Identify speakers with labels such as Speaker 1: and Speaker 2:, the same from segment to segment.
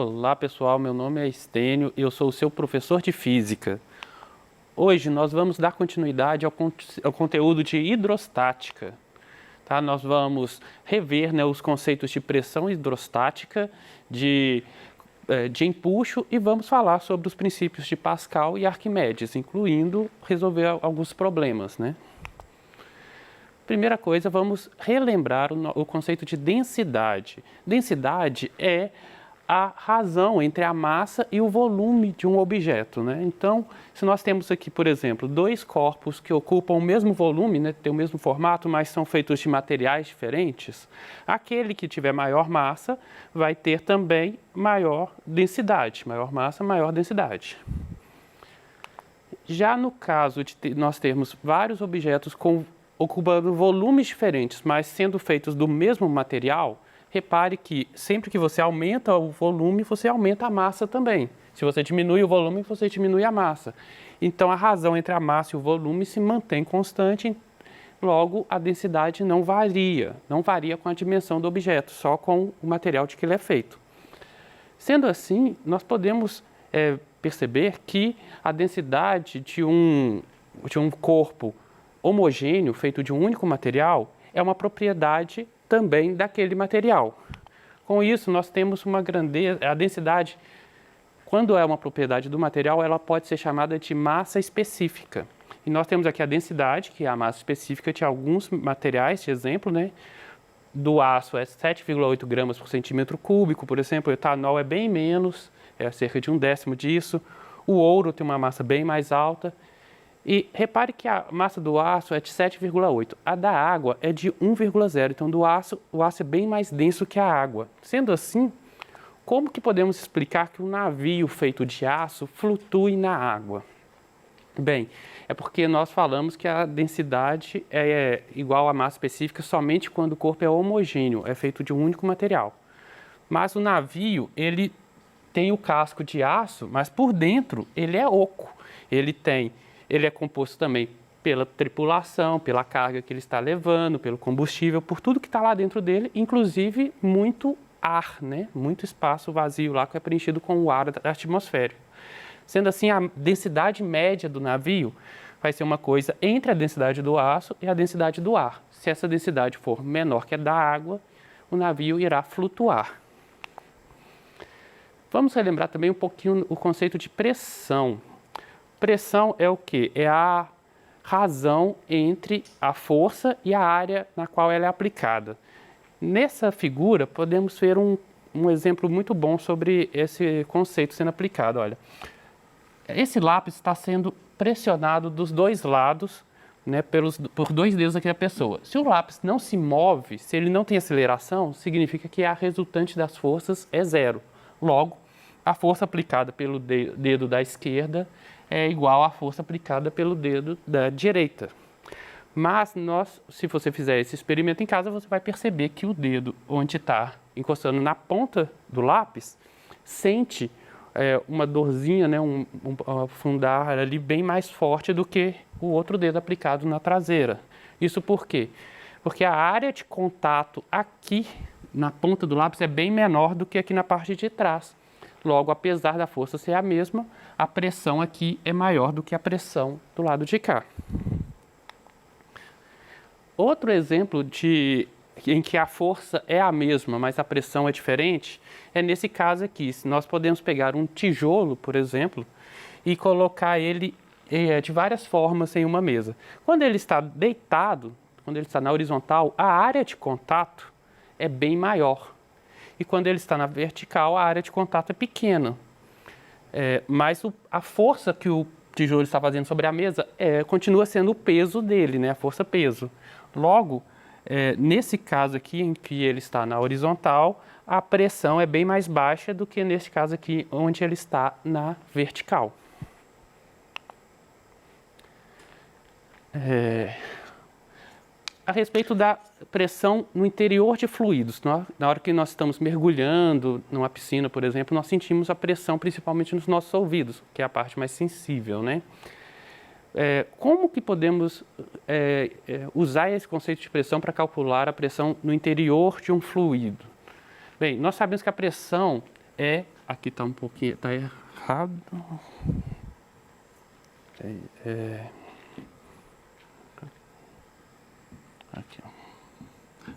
Speaker 1: Olá pessoal, meu nome é Estênio e eu sou o seu professor de Física. Hoje nós vamos dar continuidade ao conteúdo de hidrostática. Tá? Nós vamos rever, né, os conceitos de pressão hidrostática, de empuxo e vamos falar sobre os princípios de Pascal e Arquimedes, incluindo resolver alguns problemas, né? Primeira coisa, vamos relembrar o conceito de densidade. Densidade é a razão entre a massa e o volume de um objeto, né? Então, se nós temos aqui, por exemplo, dois corpos que ocupam o mesmo volume, né, tem o mesmo formato, mas são feitos de materiais diferentes, aquele que tiver maior massa vai ter também maior densidade, maior massa, maior densidade. Já no caso de nós termos vários objetos ocupando volumes diferentes, mas sendo feitos do mesmo material, repare que sempre que você aumenta o volume, você aumenta a massa também. Se você diminui o volume, você diminui a massa. Então, a razão entre a massa e o volume se mantém constante, logo a densidade não varia com a dimensão do objeto, só com o material de que ele é feito. Sendo assim, nós podemos perceber que a densidade de um corpo homogêneo, feito de um único material, é uma propriedade também daquele material. Com isso, nós temos uma grandeza, a densidade, quando é uma propriedade do material, ela pode ser chamada de massa específica. E nós temos aqui a densidade, que é a massa específica de alguns materiais, de exemplo, né? Do aço é 7,8 gramas por centímetro cúbico, por exemplo, o etanol é bem menos, é cerca de 1/10 disso. O ouro tem uma massa bem mais alta. E repare que a massa do aço é de 7,8, a da água é de 1,0, então o aço é bem mais denso que a água. Sendo assim, como que podemos explicar que um navio feito de aço flutue na água? Bem, é porque nós falamos que a densidade é igual à massa específica somente quando o corpo é homogêneo, é feito de um único material. Mas o navio, ele tem o casco de aço, mas por dentro ele é oco, ele é composto também pela tripulação, pela carga que ele está levando, pelo combustível, por tudo que está lá dentro dele, inclusive muito ar, né? Muito espaço vazio lá que é preenchido com o ar da atmosfera. Sendo assim, a densidade média do navio vai ser uma coisa entre a densidade do aço e a densidade do ar. Se essa densidade for menor que a da água, o navio irá flutuar. Vamos relembrar também um pouquinho o conceito de pressão. Pressão é o quê? É a razão entre a força e a área na qual ela é aplicada. Nessa figura, podemos ver um exemplo muito bom sobre esse conceito sendo aplicado. Olha, esse lápis está sendo pressionado dos dois lados, né, por dois dedos aqui da pessoa. Se o lápis não se move, se ele não tem aceleração, significa que a resultante das forças é zero. Logo, a força aplicada pelo dedo da esquerda é igual à força aplicada pelo dedo da direita. Mas se você fizer esse experimento em casa, você vai perceber que o dedo onde está encostando na ponta do lápis sente uma dorzinha, né, um afundar ali bem mais forte do que o outro dedo aplicado na traseira. Isso por quê? Porque a área de contato aqui na ponta do lápis é bem menor do que aqui na parte de trás. Logo, apesar da força ser a mesma, a pressão aqui é maior do que a pressão do lado de cá. Outro exemplo em que a força é a mesma, mas a pressão é diferente, é nesse caso aqui. Nós podemos pegar um tijolo, por exemplo, e colocar ele de várias formas em uma mesa. Quando ele está deitado, quando ele está na horizontal, a área de contato é bem maior. E quando ele está na vertical, a área de contato é pequena. Mas a força que o tijolo está fazendo sobre a mesa continua sendo o peso dele, né? A força-peso. Logo, nesse caso aqui, em que ele está na horizontal, a pressão é bem mais baixa do que nesse caso aqui, onde ele está na vertical. A respeito da pressão no interior de fluidos. Na hora que nós estamos mergulhando numa piscina, por exemplo, nós sentimos a pressão principalmente nos nossos ouvidos, que é a parte mais sensível, né? Como que podemos usar esse conceito de pressão para calcular a pressão no interior de um fluido? Bem, nós sabemos que a pressão é Aqui está um pouquinho, está errado.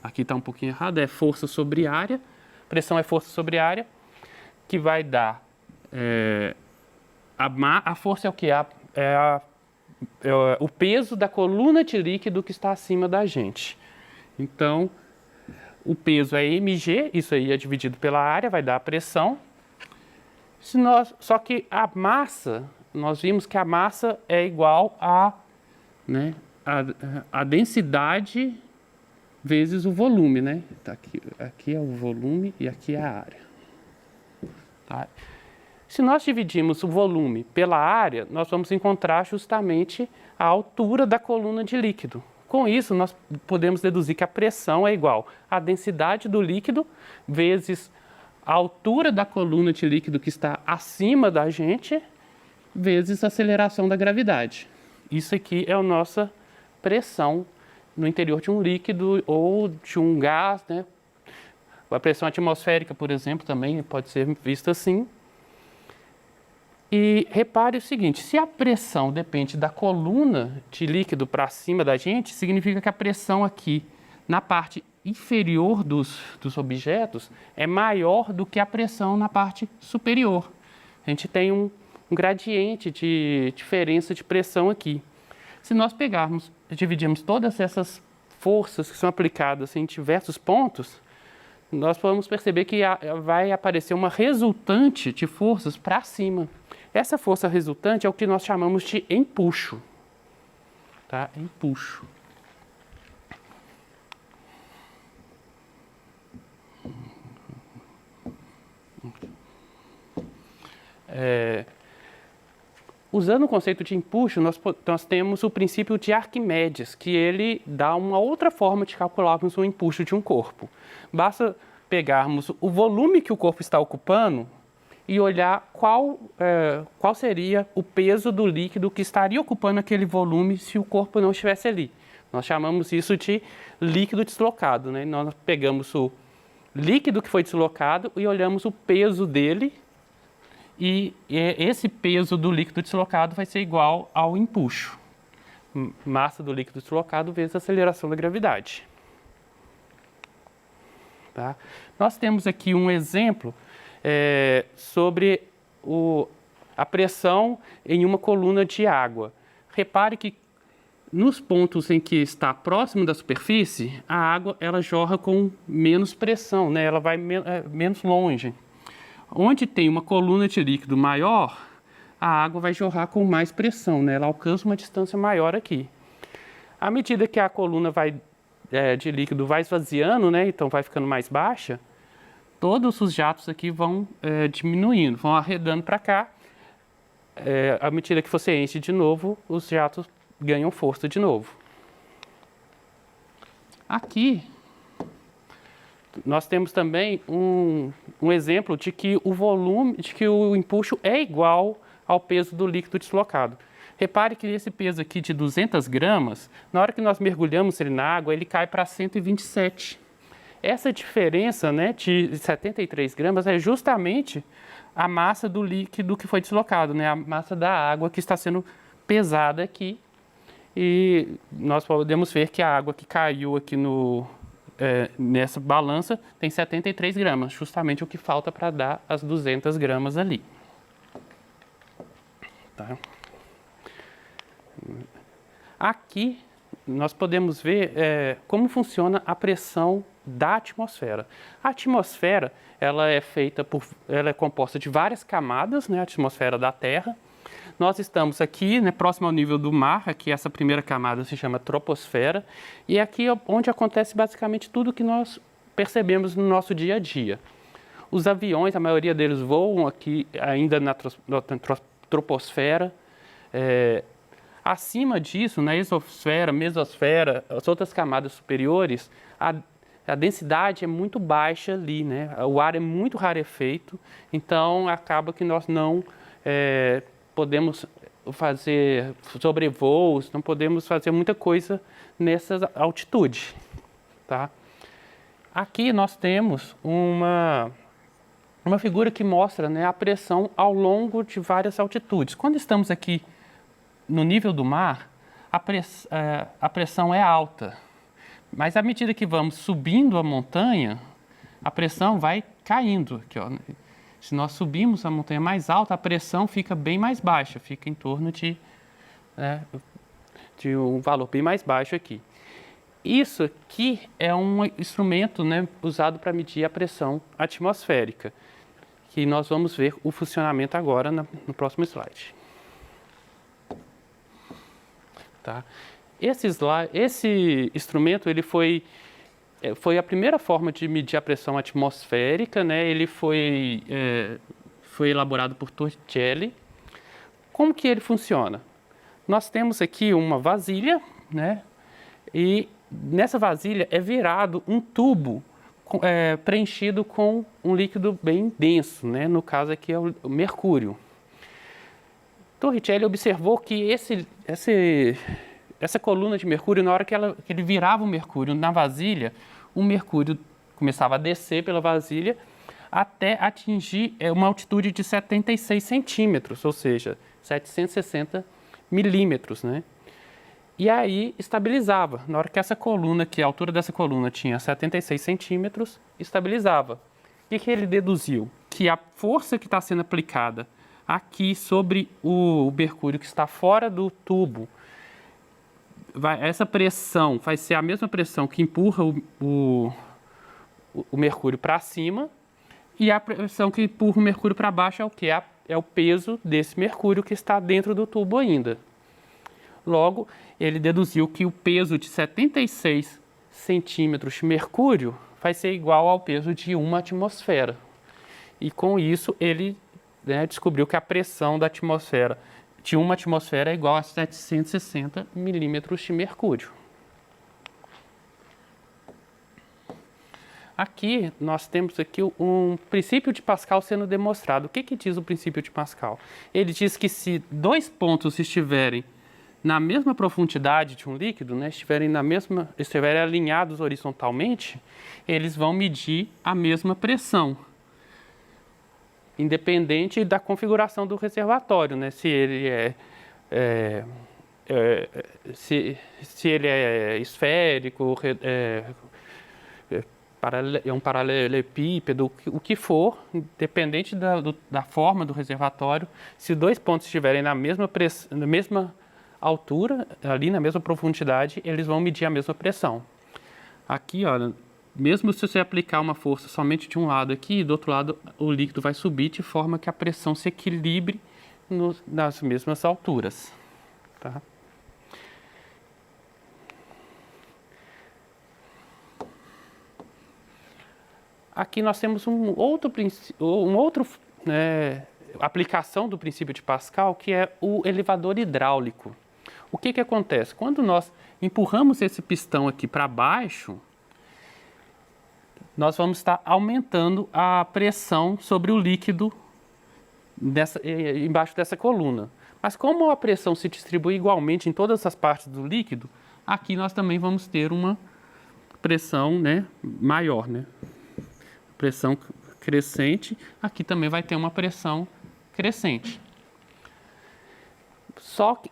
Speaker 1: Aqui está um pouquinho errado, é força sobre área. Pressão é força sobre área, que vai dar... a força é o que? O peso da coluna de líquido que está acima da gente. Então, o peso é mg, isso aí é dividido pela área, vai dar a pressão. Só que a massa, nós vimos que a massa é igual a densidade vezes o volume, né? Tá aqui é o volume e aqui é a área. Tá? Se nós dividirmos o volume pela área, nós vamos encontrar justamente a altura da coluna de líquido. Com isso, nós podemos deduzir que a pressão é igual à densidade do líquido vezes a altura da coluna de líquido que está acima da gente vezes a aceleração da gravidade. Isso aqui é a nossa pressão no interior de um líquido ou de um gás, né? A pressão atmosférica, por exemplo, também pode ser vista assim. E repare o seguinte, se a pressão depende da coluna de líquido para cima da gente, significa que a pressão aqui na parte inferior dos objetos é maior do que a pressão na parte superior. A gente tem um gradiente de diferença de pressão aqui. Se nós pegarmos e dividirmos todas essas forças que são aplicadas em diversos pontos, nós vamos perceber que vai aparecer uma resultante de forças para cima. Essa força resultante é o que nós chamamos de empuxo. Tá? Empuxo. Usando o conceito de empuxo, nós temos o princípio de Arquimedes, que ele dá uma outra forma de calcularmos o empuxo de um corpo. Basta pegarmos o volume que o corpo está ocupando e olhar qual seria o peso do líquido que estaria ocupando aquele volume se o corpo não estivesse ali. Nós chamamos isso de líquido deslocado, né? Nós pegamos o líquido que foi deslocado e olhamos o peso dele, e esse peso do líquido deslocado vai ser igual ao empuxo. Massa do líquido deslocado vezes a aceleração da gravidade. Tá? Nós temos aqui um exemplo sobre a pressão em uma coluna de água. Repare que nos pontos em que está próximo da superfície, a água ela jorra com menos pressão, né? Ela vai menos longe. Onde tem uma coluna de líquido maior, a água vai jorrar com mais pressão, né? Ela alcança uma distância maior aqui. À medida que a coluna de líquido vai esvaziando, né? Então vai ficando mais baixa, todos os jatos aqui vão diminuindo, vão arredando para cá. À medida que você enche de novo, os jatos ganham força de novo. Aqui nós temos também um exemplo de que o empuxo é igual ao peso do líquido deslocado. Repare que esse peso aqui de 200 gramas, na hora que nós mergulhamos ele na água, ele cai para 127. Essa diferença, né, de 73 gramas é justamente a massa do líquido que foi deslocado, né, a massa da água que está sendo pesada aqui. E nós podemos ver que a água que caiu aqui nessa balança tem 73 gramas, justamente o que falta para dar as 200 gramas ali. Tá? Aqui nós podemos ver como funciona a pressão da atmosfera. A atmosfera ela é composta de várias camadas, né, a atmosfera da Terra. Nós estamos aqui, né, próximo ao nível do mar, aqui essa primeira camada se chama troposfera, e é aqui onde acontece basicamente tudo que nós percebemos no nosso dia a dia. Os aviões, a maioria deles voam aqui ainda na troposfera. Acima disso, na exosfera, mesosfera, as outras camadas superiores, a densidade é muito baixa ali, né? O ar é muito rarefeito, então acaba que nós não podemos fazer sobrevoos, não podemos fazer muita coisa nessa altitude. Tá? Aqui nós temos uma figura que mostra, né, a pressão ao longo de várias altitudes. Quando estamos aqui no nível do mar, a pressão é alta, mas à medida que vamos subindo a montanha, a pressão vai caindo. Aqui, ó. Se nós subimos a montanha mais alta, a pressão fica bem mais baixa, fica em torno de um valor bem mais baixo aqui. Isso aqui é um instrumento, né, usado para medir a pressão atmosférica, que nós vamos ver o funcionamento agora no próximo slide. Tá? Esse instrumento ele foi a primeira forma de medir a pressão atmosférica, né? Ele foi elaborado por Torricelli. Como que ele funciona? Nós temos aqui uma vasilha, né? E nessa vasilha é virado um tubo preenchido com um líquido bem denso, né? No caso aqui é o mercúrio. Torricelli observou que essa coluna de mercúrio, na hora que ele virava o mercúrio na vasilha, o mercúrio começava a descer pela vasilha até atingir uma altitude de 76 centímetros, ou seja, 760 milímetros, né? E aí estabilizava. Na hora que essa coluna aqui, a altura dessa coluna tinha 76 centímetros, estabilizava. O que ele deduziu? Que a força que está sendo aplicada aqui sobre o mercúrio que está fora do tubo, essa pressão vai ser a mesma pressão que empurra o mercúrio para cima, e a pressão que empurra o mercúrio para baixo é o quê? É o peso desse mercúrio que está dentro do tubo ainda. Logo, ele deduziu que o peso de 76 centímetros de mercúrio vai ser igual ao peso de uma atmosfera. E com isso, ele descobriu que a pressão da atmosfera de uma atmosfera é igual a 760 milímetros de mercúrio. Aqui, nós temos aqui um princípio de Pascal sendo demonstrado. O que diz o princípio de Pascal? Ele diz que se dois pontos estiverem na mesma profundidade de um líquido, né, estiverem alinhados horizontalmente, eles vão medir a mesma pressão, independente da configuração do reservatório, né? Se ele se ele é esférico, é um paralelepípedo, o que for, independente da forma do reservatório, se dois pontos estiverem na mesma altura, ali na mesma profundidade, eles vão medir a mesma pressão. Aqui, olha, mesmo se você aplicar uma força somente de um lado aqui, do outro lado o líquido vai subir de forma que a pressão se equilibre nas mesmas alturas. Tá? Aqui nós temos uma outra aplicação do princípio de Pascal, que é o elevador hidráulico. O que acontece? Quando nós empurramos esse pistão aqui para baixo, nós vamos estar aumentando a pressão sobre o líquido embaixo dessa coluna. Mas como a pressão se distribui igualmente em todas as partes do líquido, aqui nós também vamos ter uma pressão, né, maior, né? Pressão crescente, aqui também vai ter uma pressão crescente.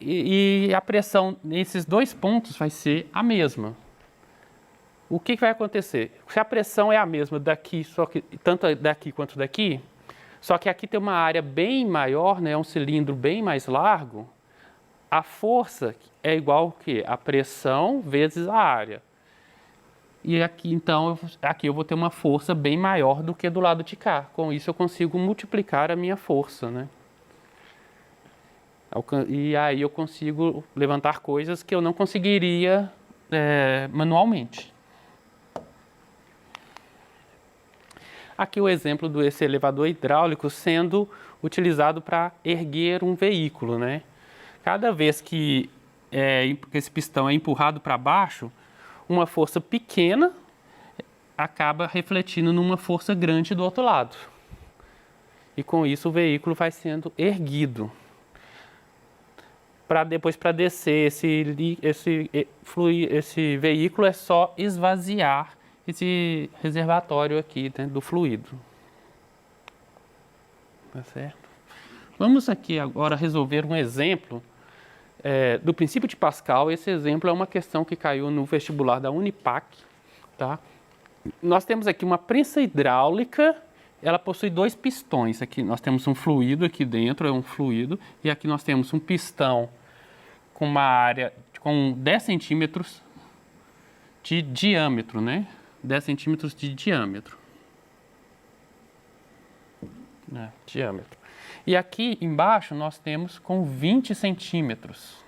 Speaker 1: E a pressão nesses dois pontos vai ser a mesma. O que vai acontecer? Se a pressão é a mesma daqui, tanto daqui quanto daqui, só que aqui tem uma área bem maior, né, um cilindro bem mais largo, a força é igual ao quê? A pressão vezes a área. E aqui, então, aqui eu vou ter uma força bem maior do que do lado de cá. Com isso, eu consigo multiplicar a minha força, né? E aí eu consigo levantar coisas que eu não conseguiria manualmente. Aqui o exemplo desse elevador hidráulico sendo utilizado para erguer um veículo, né? Cada vez que esse pistão é empurrado para baixo, uma força pequena acaba refletindo numa força grande do outro lado. E com isso o veículo vai sendo erguido. Depois, para descer esse veículo, é só esvaziar esse reservatório aqui, né, do fluido. Tá certo? Vamos aqui agora resolver um exemplo do princípio de Pascal. Esse exemplo é uma questão que caiu no vestibular da Unipac, tá? Nós temos aqui uma prensa hidráulica, ela possui dois pistões. Aqui nós temos um fluido aqui dentro, é um fluido, e aqui nós temos um pistão com uma área com 10 centímetros de diâmetro, né? 10 centímetros de diâmetro. Diâmetro. E aqui embaixo nós temos com 20 centímetros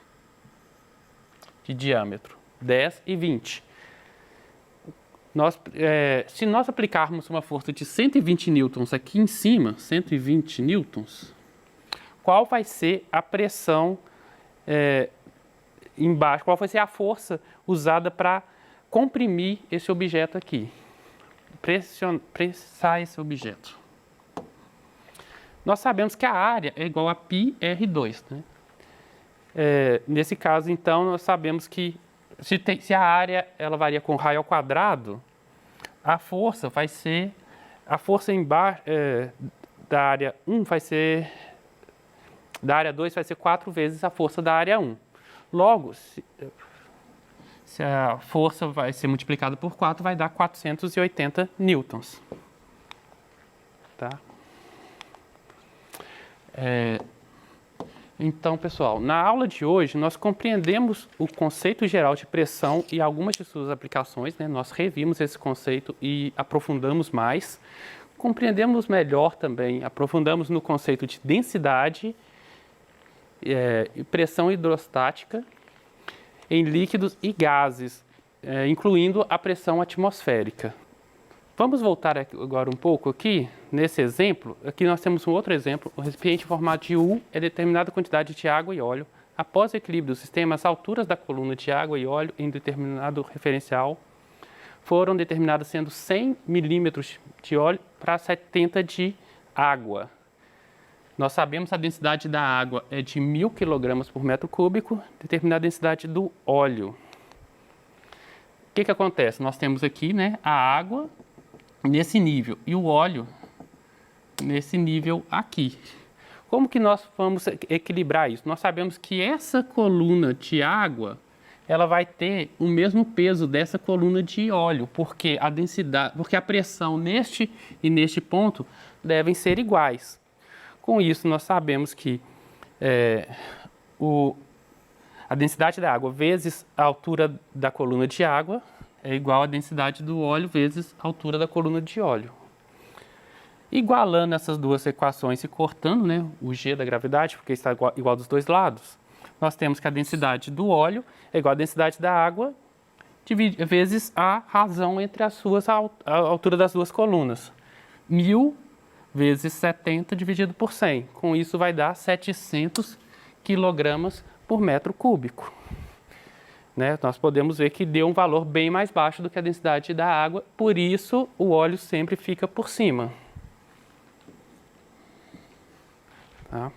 Speaker 1: de diâmetro, 10 e 20. Se nós aplicarmos uma força de 120 newtons aqui em cima, 120 newtons, qual vai ser a pressão embaixo? Qual vai ser a força usada para comprimir esse objeto aqui? Pressar esse objeto. Nós sabemos que a área é igual a πr2, né? Nesse caso, então, nós sabemos que se a área ela varia com raio ao quadrado, a força vai ser, a força embaixo da área 1 vai ser, da área 2 vai ser 4 vezes a força da área 1. Logo, se a força vai ser multiplicada por 4, vai dar 480 newtons. Tá? Então, pessoal, na aula de hoje nós compreendemos o conceito geral de pressão e algumas de suas aplicações, né? Nós revimos esse conceito e aprofundamos mais. Compreendemos melhor também, aprofundamos no conceito de densidade e pressão hidrostática em líquidos e gases, incluindo a pressão atmosférica. Vamos voltar agora um pouco aqui, nesse exemplo. Aqui nós temos um outro exemplo. O recipiente em formato de U é determinada quantidade de água e óleo. Após o equilíbrio do sistema, as alturas da coluna de água e óleo em determinado referencial foram determinadas sendo 100 milímetros de óleo para 70 de água. Nós sabemos que a densidade da água é de 1000 kg por metro cúbico, determinada a densidade do óleo. O que acontece? Nós temos aqui, né, a água nesse nível e o óleo nesse nível aqui. Como que nós vamos equilibrar isso? Nós sabemos que essa coluna de água ela vai ter o mesmo peso dessa coluna de óleo, porque a densidade, porque a pressão neste e neste ponto devem ser iguais. Com isso, nós sabemos que a densidade da água vezes a altura da coluna de água é igual à densidade do óleo vezes a altura da coluna de óleo. Igualando essas duas equações e cortando, né, o G da gravidade, porque está igual dos dois lados, nós temos que a densidade do óleo é igual à densidade da água vezes a razão entre a altura das duas colunas. 1000 vezes 70 dividido por 100. Com isso vai dar 700 kg por metro cúbico. Né? Nós podemos ver que deu um valor bem mais baixo do que a densidade da água, por isso o óleo sempre fica por cima. Tá?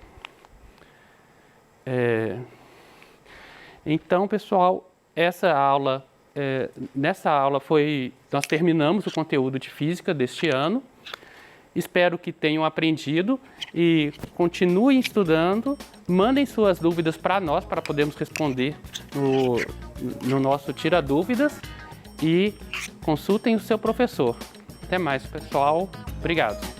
Speaker 1: Então, pessoal, nessa aula nós terminamos o conteúdo de física deste ano. Espero que tenham aprendido e continuem estudando. Mandem suas dúvidas para nós, para podermos responder no nosso Tira Dúvidas. E consultem o seu professor. Até mais, pessoal. Obrigado.